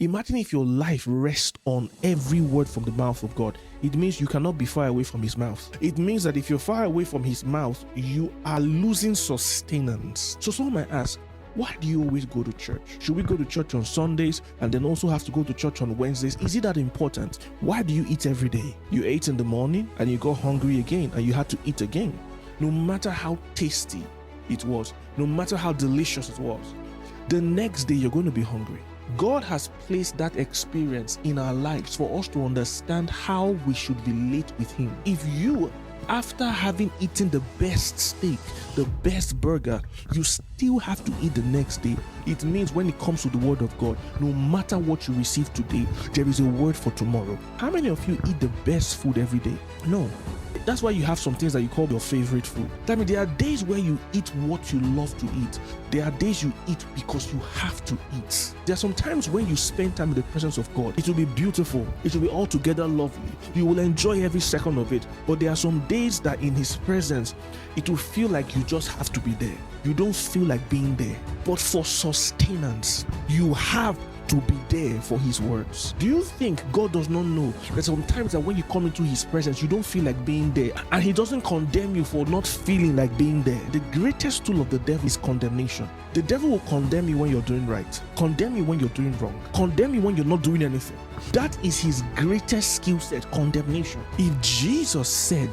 Imagine if your life rests on every word from the mouth of God. It means you cannot be far away from his mouth. It means that if you're far away from his mouth, you are losing sustenance. So someone might ask, why do you always go to church? Should we go to church on Sundays and then also have to go to church on Wednesdays? Is it that important? Why do you eat every day? You ate in the morning and you got hungry again and you had to eat again. No matter how tasty it was, no matter how delicious it was, the next day you're going to be hungry. God has placed that experience in our lives for us to understand how we should relate with him. If you, after having eaten the best steak, the best burger, you still have to eat the next day, it means when it comes to the word of God, no matter what you receive today, there is a word for tomorrow. How many of you eat the best food every day? No. That's why you have some things that you call your favorite food. Tell me, there are days where you eat what you love to eat. There are days you eat because you have to eat. There are some times when you spend time in the presence of God, it will be beautiful. It will be altogether lovely. You will enjoy every second of it. But there are some days that in his presence, it will feel like you just have to be there. You don't feel like being there. But for sustenance, you have to be there for his words. Do you think God does not know that sometimes that when you come into his presence, you don't feel like being there, and he doesn't condemn you for not feeling like being there? The greatest tool of the devil is condemnation. The devil will condemn you when you're doing right, condemn you when you're doing wrong, condemn you when you're not doing anything. That is his greatest skill set, condemnation. If Jesus said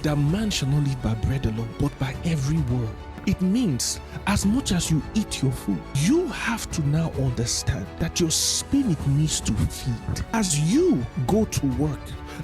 that man shall not live by bread alone, but by every word, it means as much as you eat your food, you have to now understand that your spirit needs to feed. As you go to work,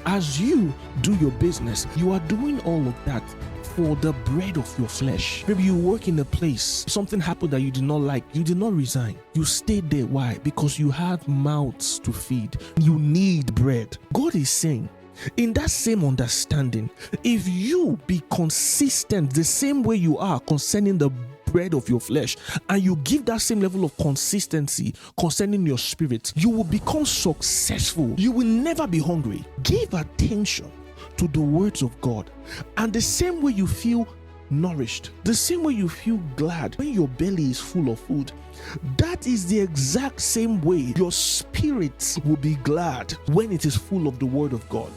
as you do your business, you are doing all of that for the bread of your flesh. Maybe you work in a place, something happened that you did not like, you did not resign. You stayed there. Why? Because you had mouths to feed. You need bread. God is saying, in that same understanding, if you be consistent the same way you are concerning the bread of your flesh, and you give that same level of consistency concerning your spirit, you will become successful. You will never be hungry. Give attention to the words of God, and the same way you feel nourished, the same way you feel glad when your belly is full of food, that is the exact same way your spirit will be glad when it is full of the word of God.